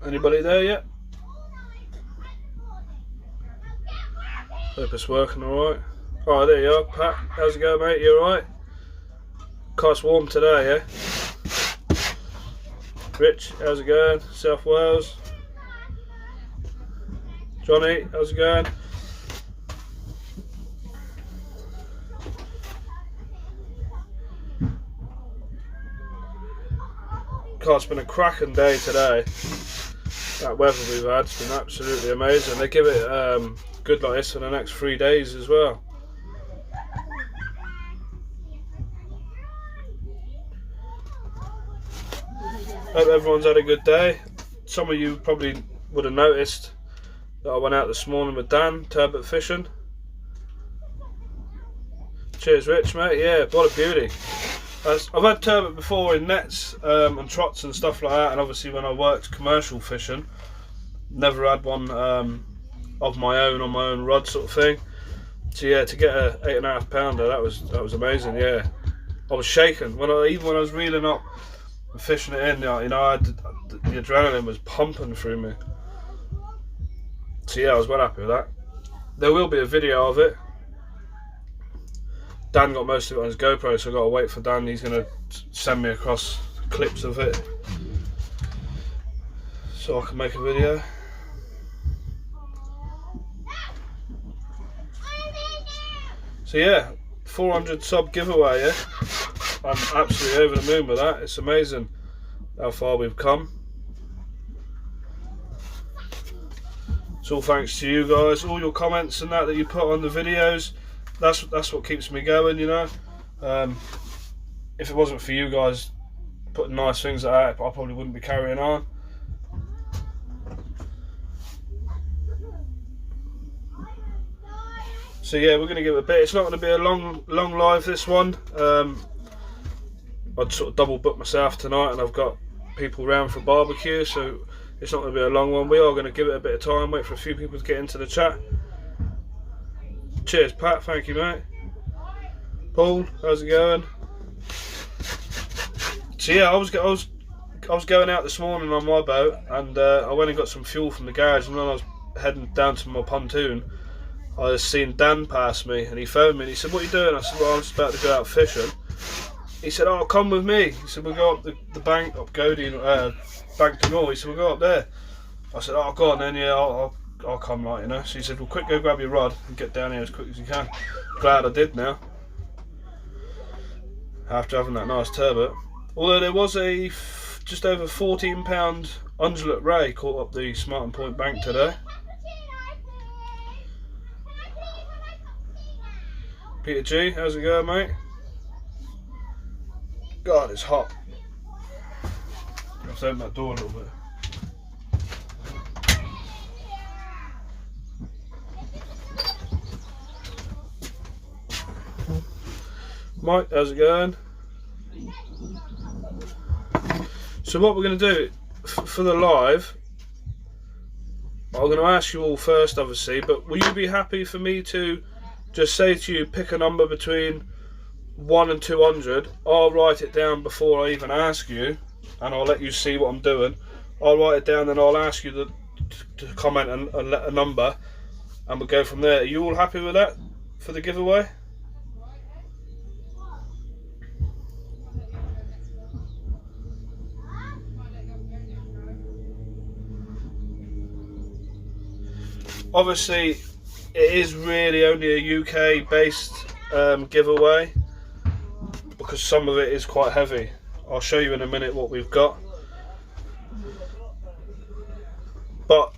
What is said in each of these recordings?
Anybody there yet? Hope it's working alright. Oh, there you are, Pat. How's it going, mate? You alright? Quite warm today, yeah? Rich, how's it going? South Wales. Johnny, how's it going? It's been a cracking day today. That weather we've had has been absolutely amazing. They give it good like this for the next 3 days as well. Hope everyone's had a good day. Some of you probably would have noticed that I went out this morning with Dan turbot fishing. Cheers, Rich, mate. Yeah, what a beauty. I've had turbot before in nets and trots and stuff like that, and obviously when I worked commercial fishing, never had one of my own on my own rod sort of thing. So yeah, to get a 8.5 pounder, that was amazing. Yeah, I was shaking even when I was reeling up and fishing it in. You know, the adrenaline was pumping through me. So yeah, I was well happy with that. There will be a video of it. Dan got most of it on his GoPro, so I've got to wait for Dan. He's going to send me across clips of it so I can make a video. So yeah, 400 sub giveaway, yeah? I'm absolutely over the moon with that. It's amazing how far we've come. It's all thanks to you guys, all your comments and that you put on the videos. That's what keeps me going, you know. If it wasn't for you guys putting nice things like that, I probably wouldn't be carrying on. So yeah, we're going to give it a bit. It's not going to be a long live, this one. I'd sort of double book myself tonight, and I've got people round for a barbecue, so it's not going to be a long one. We are going to give it a bit of time, wait for a few people to get into the chat. Cheers, Pat. Thank you, mate. Paul, how's it going? So yeah, I was going out this morning on my boat, and I went and got some fuel from the garage, and when I was heading down to my pontoon, I was seeing Dan pass me, and he phoned me and he said, "What are you doing?" I said, "Well, I'm just about to go out fishing." He said, "Oh, come with me." He said, "We'll go up the bank, up Godey, Bank to Gore." He said, "We'll go up there." I said, "Oh, go on then, yeah, I'll come, like, you know." So he said, "Well, quick, go grab your rod and get down here as quick as you can." Glad I did now, after having that nice turbot. Although there was a just over 14 pound undulate ray caught up the Smarten Point bank today. Peter G, how's it going, mate? God, it's hot. Let's open that door a little bit. Mike, how's it going? So what we're going to do for the live, I'm going to ask you all first, obviously, but will you be happy for me to just say to you, pick a number between 1 and 200. I'll write it down before I even ask you, and I'll let you see what I'm doing. I'll write it down, then I'll ask you to comment and let a number, and we'll go from there. Are you all happy with that for the giveaway? Obviously, it is really only a UK based giveaway, because some of it is quite heavy. I'll show you in a minute what we've got. But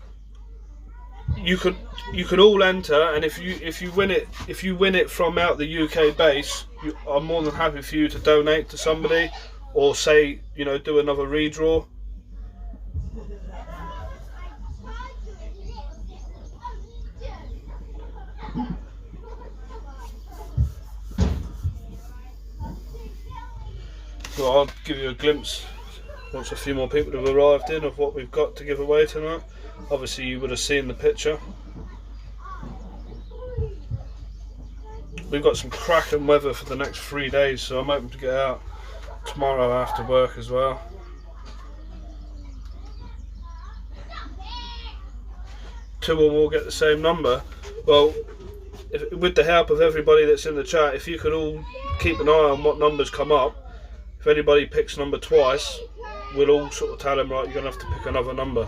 you could all enter, and if you win it from out the UK base, I'm more than happy for you to donate to somebody, or say, you know, do another redraw. So I'll give you a glimpse once a few more people have arrived in of what we've got to give away tonight. Obviously you would have seen the picture. We've got some cracking weather for the next 3 days, so I'm hoping to get out tomorrow after work as well. 2 or more get the same number. Well, with the help of everybody that's in the chat, if you could all keep an eye on what numbers come up, if anybody picks number twice, we'll all sort of tell them, right, you're going to have to pick another number.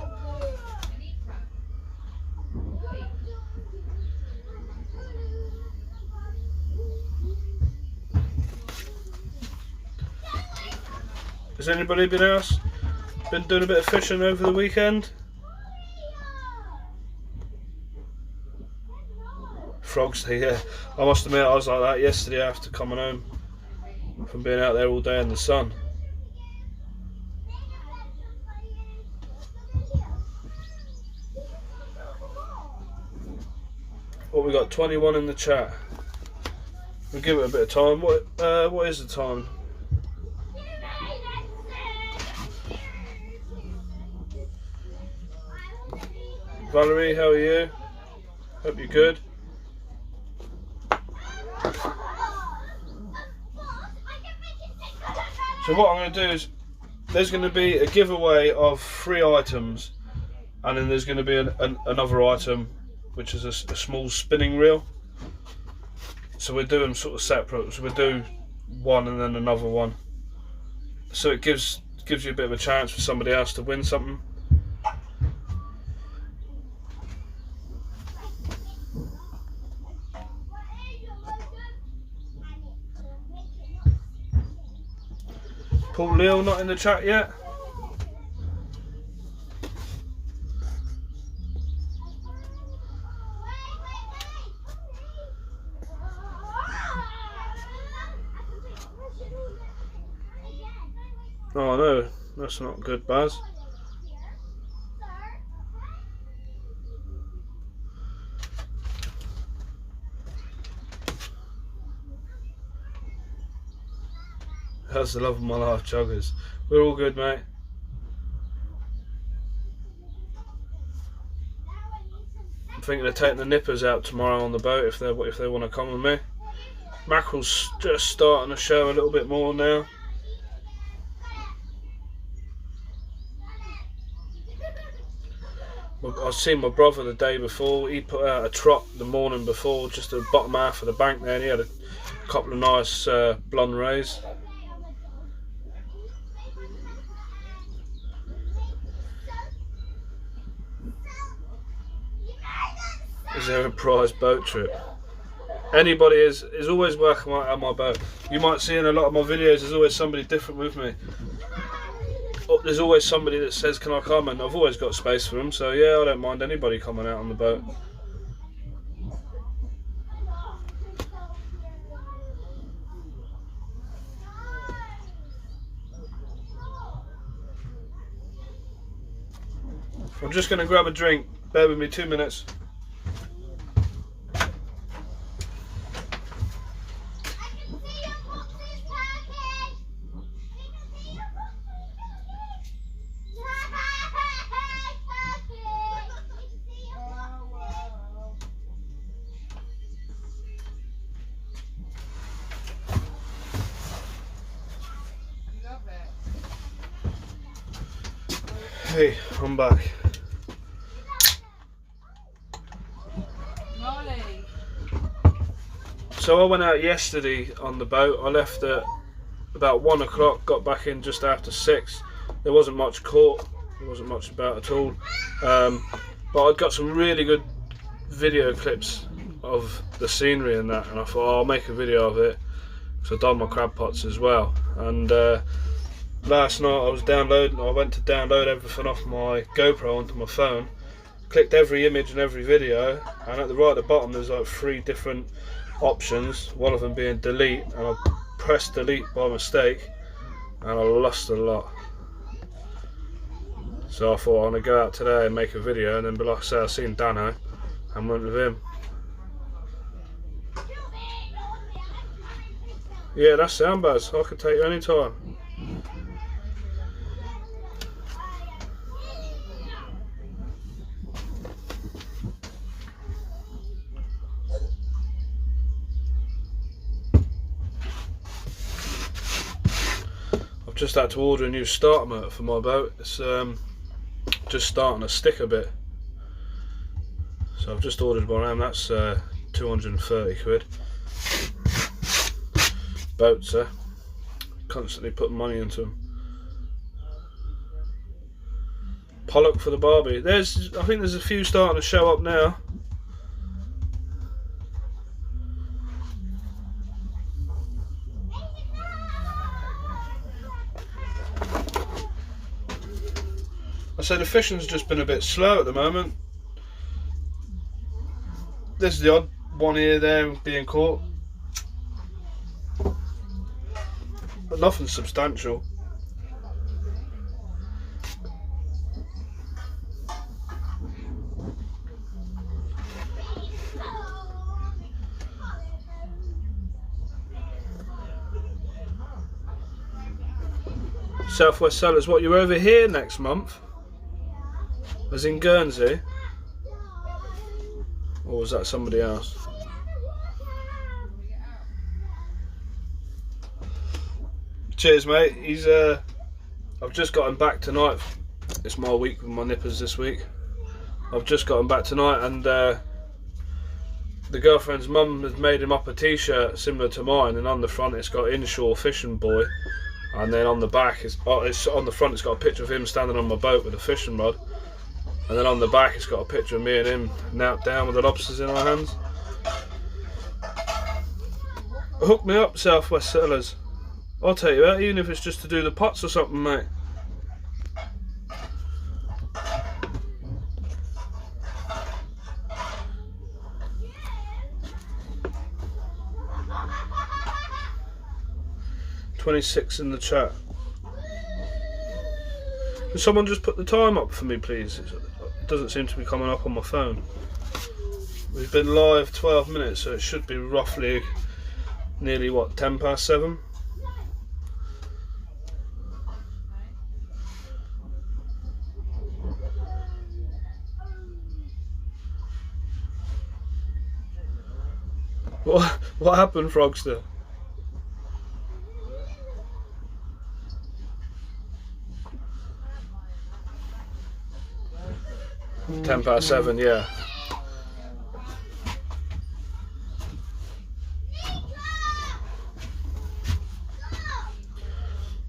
Has anybody been doing a bit of fishing over the weekend? Frogs, yeah. I must admit, I was like that yesterday after coming home from being out there all day in the sun. What we got? 21 in the chat. We'll give it a bit of time. What is the time? Valerie, how are you? Hope you're good. So what I'm going to do is, there's going to be a giveaway of 3 items, and then there's going to be another item, which is a small spinning reel. So we'll do them sort of separate. So we'll do one and then another one. So it gives you a bit of a chance for somebody else to win something. Paul Leal not in the chat yet. Oh no, that's not good, Baz. That's the love of my life, Chuggers. We're all good, mate. I'm thinking of taking the nippers out tomorrow on the boat if they want to come with me. Mackerel's just starting to show a little bit more now. I seen my brother the day before. He put out a trot the morning before, just at the bottom half of the bank there, and he had a couple of nice blonde rays. Is there a prize boat trip? Anybody is always welcome on my boat. You might see in a lot of my videos there's always somebody different with me. There's always somebody that says, can I come? And I've always got space for them, so yeah, I don't mind anybody coming out on the boat. I'm just going to grab a drink. Bear with me 2 minutes. Hey, I'm back. So I went out yesterday on the boat. I left at about 1 o'clock, got back in just after 6. There wasn't much caught, there wasn't much about at all. But I'd got some really good video clips of the scenery and that, and I thought, I'll make a video of it. So I've done my crab pots as well. And last night I went to download everything off my GoPro onto my phone, clicked every image and every video, and at the right at the bottom there's like 3 different options, one of them being delete, and I pressed delete by mistake and I lost a lot. So I thought I'm going to go out today and make a video, and then, but like I say, I seen Dano and went with him. Yeah, that's sound, Baz. I could take you anytime. Just had to order a new starter motor for my boat. It's just starting to stick a bit. So I've just ordered one of them. That's 230 quid. Boats, constantly putting money into them. Pollock for the barbie. I think there's a few starting to show up now. I say the fishing's just been a bit slow at the moment. There's the odd one here there being caught, but nothing substantial. Southwest Sellers, what, you're over here next month? As in Guernsey? Or was that somebody else? Cheers, mate. I've just got him back tonight. It's my week with my nippers this week. I've just got him back tonight, and the girlfriend's mum has made him up a t-shirt similar to mine, and on the front it's got Inshore Fishing Boy, and then on the back it's on the front it's got a picture of him standing on my boat with a fishing rod, and then on the back it's got a picture of me and him knelt down with the lobsters in our hands. Hook me up, Southwest Sellers. I'll take you out, even if it's just to do the pots or something, mate. $26 in the chat. Can someone just put the time up for me, please? It doesn't seem to be coming up on my phone. We've been live 12 minutes, so it should be roughly nearly, what, 10 past 7? What happened, Frogster? Mm. 10 past 7, yeah.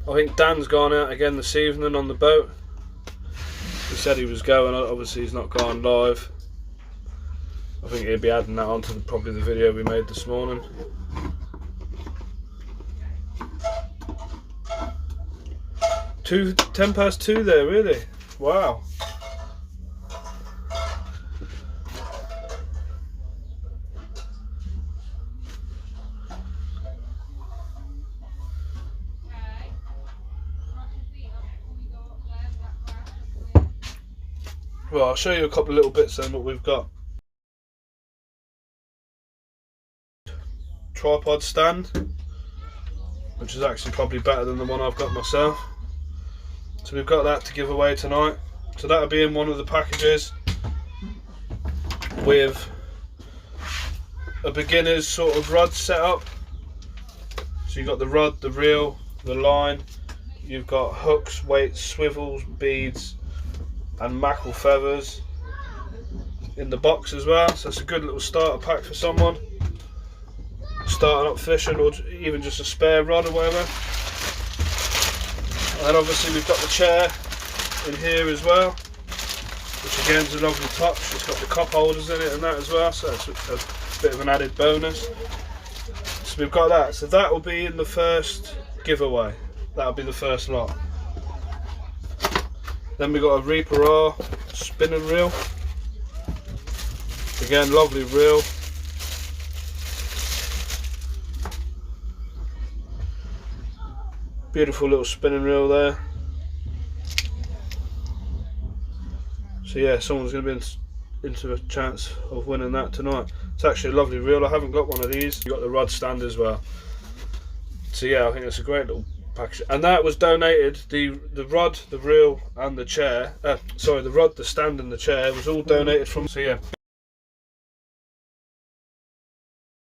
I think Dan's gone out again this evening on the boat. He said he was going, obviously he's not gone live. I think he'll be adding that onto probably the video we made this morning. Two, 10 past 2 there, really? Wow. Well, I'll show you a couple of little bits then what we've got. Tripod stand, which is actually probably better than the one I've got myself. So we've got that to give away tonight. So that'll be in one of the packages with a beginner's sort of rod setup. So you've got the rod, the reel, the line, you've got hooks, weights, swivels, beads and mackerel feathers in the box as well. So it's a good little starter pack for someone starting up fishing, or even just a spare rod or whatever. And obviously we've got the chair in here as well, which again is a lovely touch. It's got the cup holders in it and that as well, so it's a bit of an added bonus. So we've got that. So that will be in the first giveaway. That'll be the first lot. Then we've got a Reaper R spinning reel. Again, lovely reel. Beautiful little spinning reel there. So yeah, someone's going to be into a chance of winning that tonight. It's actually a lovely reel. I haven't got one of these. You've got the rod stand as well. So yeah, I think it's a great little package. And that was donated, the rod, the reel and the chair, sorry, the rod, the stand and the chair was all donated from, so yeah.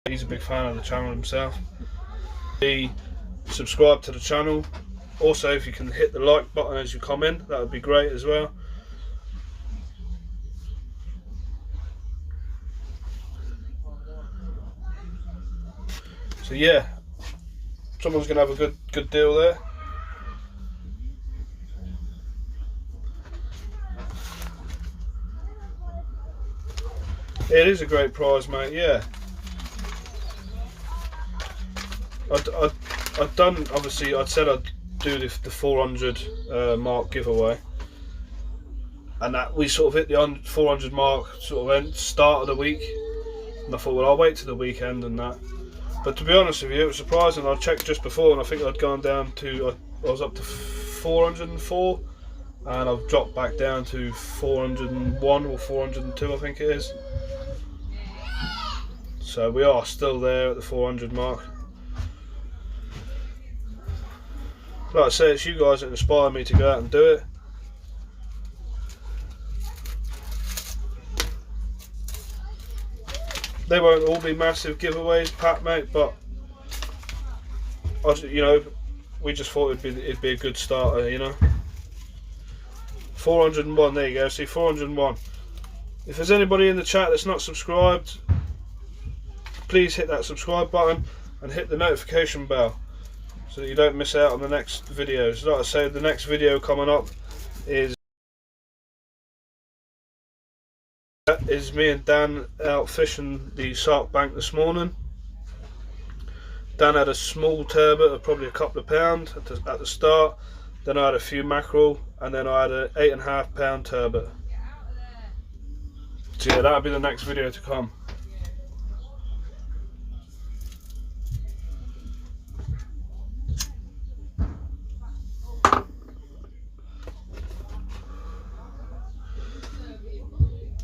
He's a big fan of the channel himself. Subscribe to the channel. Also, if you can hit the like button as you comment, that would be great as well. So yeah, someone's gonna have a good deal there. It is a great prize, mate. Yeah. I'd done, obviously, I'd said I'd do the 400 mark giveaway, and that we sort of hit the 400 mark sort of start of the week, and I thought, well, I'll wait till the weekend and that. But to be honest with you, it was surprising. I checked just before, and I think I'd gone down to, I was up to 404, and I've dropped back down to 401 or 402, I think it is. So we are still there at the 400 mark. Like I say, it's you guys that inspire me to go out and do it. They won't all be massive giveaways, Pat, mate, but you know, we just thought it'd be a good starter, you know. 401, there you go. See, 401. If there's anybody in the chat that's not subscribed, please hit that subscribe button and hit the notification bell so that you don't miss out on the next videos. Like I say, the next video coming up is me and Dan out fishing the Sark Bank this morning. Dan had a small turbot of probably a couple of pounds at the start. Then I had a few mackerel, and then I had an 8.5 pound turbot. So yeah, that'll be the next video to come.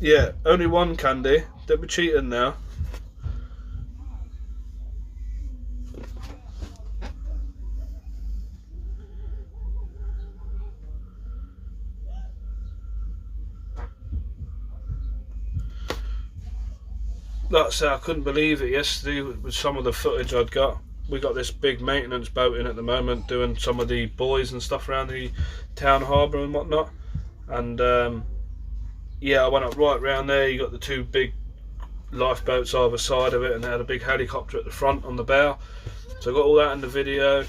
Yeah, only one candy. Don't be cheating now. Like I say, I couldn't believe it yesterday with some of the footage I'd got. We got this big maintenance boat in at the moment, doing some of the buoys and stuff around the town harbour and whatnot. And yeah, I went up right round there. You got the two big lifeboats either side of it, and they had a big helicopter at the front on the bow. So I got all that in the video.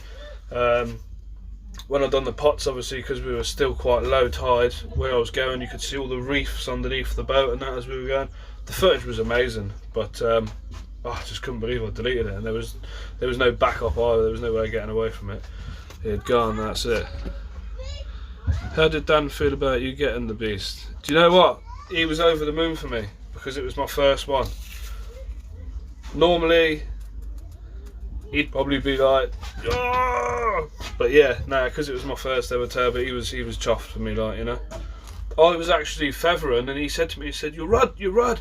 When I done the pots, obviously, because we were still quite low tide where I was going, you could see all the reefs underneath the boat and that as we were going. The footage was amazing, but oh, I just couldn't believe I deleted it, and there was no backup either. There was no way of getting away from it. It had gone. That's it. How did Dan feel about you getting the beast? Do you know what? He was over the moon for me because it was my first one. Normally, he'd probably be like, oh! But yeah, no, because it was my first ever turbot, he was chuffed for me, like, you know. I was actually feathering, and he said to me, he said, "You're Rudd."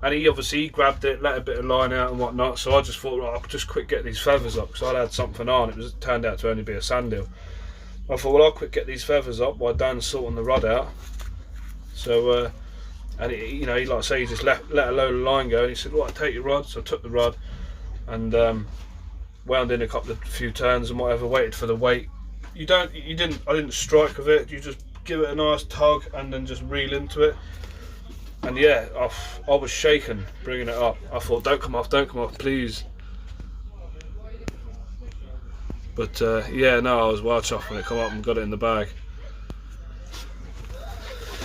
And he obviously grabbed it, let a bit of line out and whatnot. So I just thought, right, I'll just quick get these feathers up because I'd had something on. It turned out to only be a sand eel. I thought, well, I'll quick get these feathers up while Dan's sorting the rod out. So, and you know, he, like I say, he just let a load of line go, and he said, "Right, take your rod." So I took the rod and wound in a few turns and whatever. Waited for the weight. I didn't strike with it. You just give it a nice tug and then just reel into it. And yeah, I was shaking bringing it up. I thought, don't come off, please. But yeah, no, I was well chuffed when it come up and got it in the bag.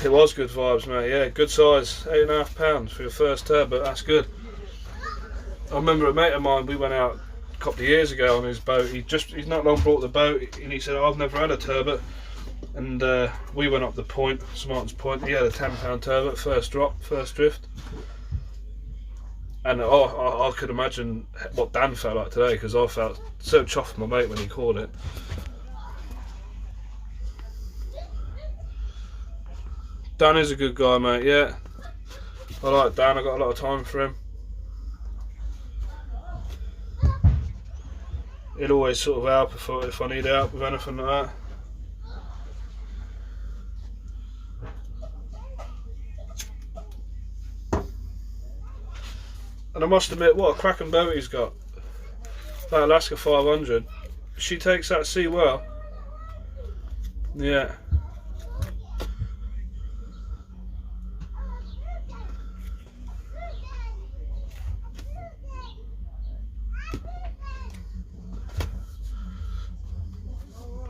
It was good vibes, mate. Yeah, good size, 8.5 pounds for your first turbot. That's good. I remember a mate of mine. We went out a couple of years ago on his boat. He's not long brought the boat, and he said, "I've never had a turbot." And we went up the point, Smartens Point. He had a 10 pound turbot, first drop, first drift. And I could imagine what Dan felt like today, because I felt so chuffed with my mate when he caught it. Dan is a good guy, mate, yeah. I like Dan, I got a lot of time for him. He'll always sort of help if I need help with anything like that. And I must admit, what a cracking boat he's got. That Alaska 500. She takes that sea well. Yeah.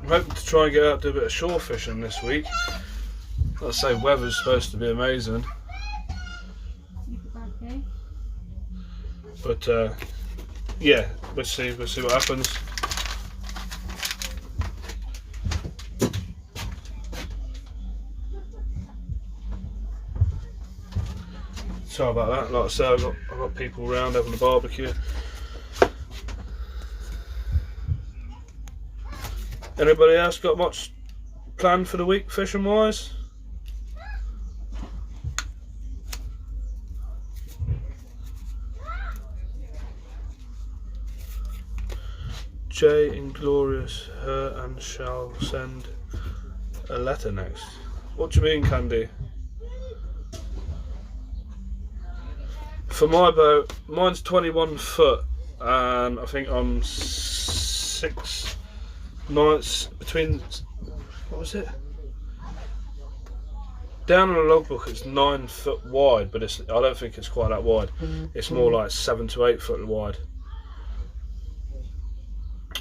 I'm hoping to try and get out and do a bit of shore fishing this week. Like I say, weather's supposed to be amazing. But yeah, we'll see what happens. Sorry about that. Like I say, I've got people around having a barbecue. Anybody else got much planned for the week fishing wise? Jay Inglorious, her and shall send a letter next. What do you mean, Candy? For my boat, mine's 21 foot, and I think I'm 6 nights between. What was it? Down on the logbook, it's 9 foot wide, but I don't think it's quite that wide. It's more like 7 to 8 foot wide.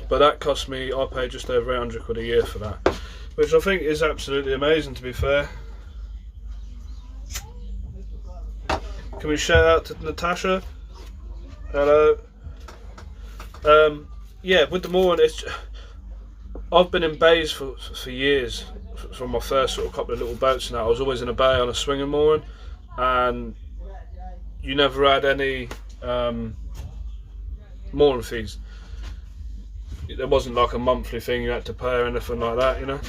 But that cost me, I paid just over 800 quid a year for that, which I think is absolutely amazing, to be fair. Can we shout out to Natasha? Hello. Yeah, with the mooring, I've been in bays for years. From my first sort of couple of little boats and that, I was always in a bay on a swinging mooring, and you never had any mooring fees. There wasn't like a monthly thing you had to pay or anything like that, you know.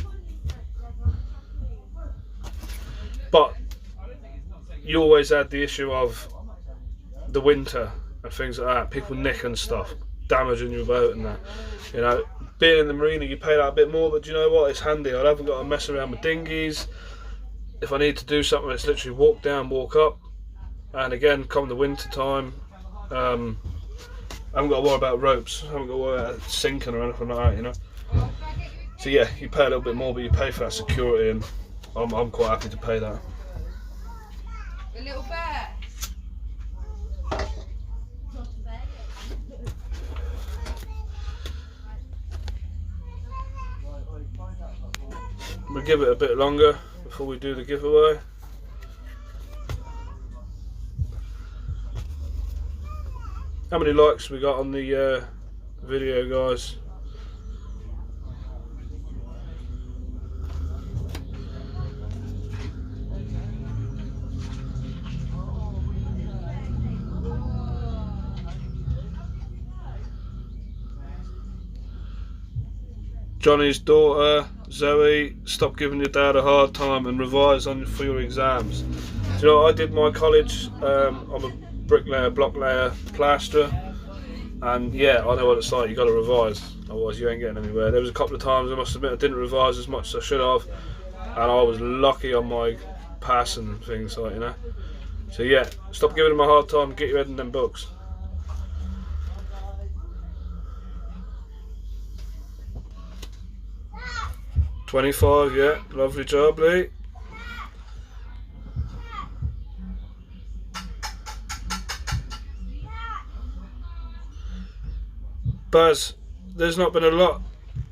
But you always had the issue of the winter and things like that, people nicking stuff, damaging your boat and that, you know. Being in the marina, you pay that a bit more, but do you know what? It's handy. I haven't got to mess around with dinghies. If I need to do something, it's literally walk down, walk up. And again, come the winter time, I haven't got to worry about ropes. I haven't got to worry about sinking or anything like that, you know. So yeah, you pay a little bit more, but you pay for that security, and I'm quite happy to pay that. A little bear. We'll give it a bit longer before we do the giveaway. How many likes we got on the video, guys? Johnny's daughter, Zoe, stop giving your dad a hard time and revise for your exams. Do you know, I did my college, I'm a bricklayer, block layer, plasterer, and yeah, I know what it's like. You got to revise, otherwise you ain't getting anywhere. There was a couple of times, I must admit, I didn't revise as much as I should have, and I was lucky on my passing and things like, you know. So yeah, stop giving them a hard time, get your head in them books. $25, yeah, lovely job, Lee. Baz, there's not been a lot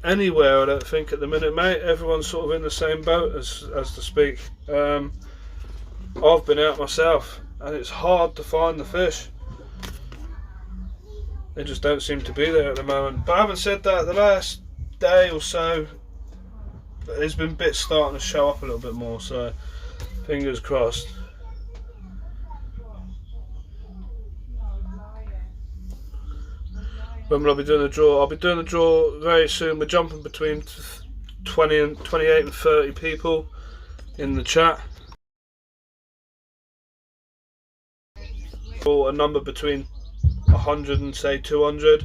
anywhere, I don't think, at the minute, mate. Everyone's sort of in the same boat as to speak. I've been out myself, and it's hard to find the fish. They just don't seem to be there at the moment. But having said that, the last day or so, there's been bits starting to show up a little bit more, so fingers crossed. When will I be doing the draw? I'll be doing the draw very soon. We're jumping between 28 and 30 people in the chat. Or a number between 100 and say 200.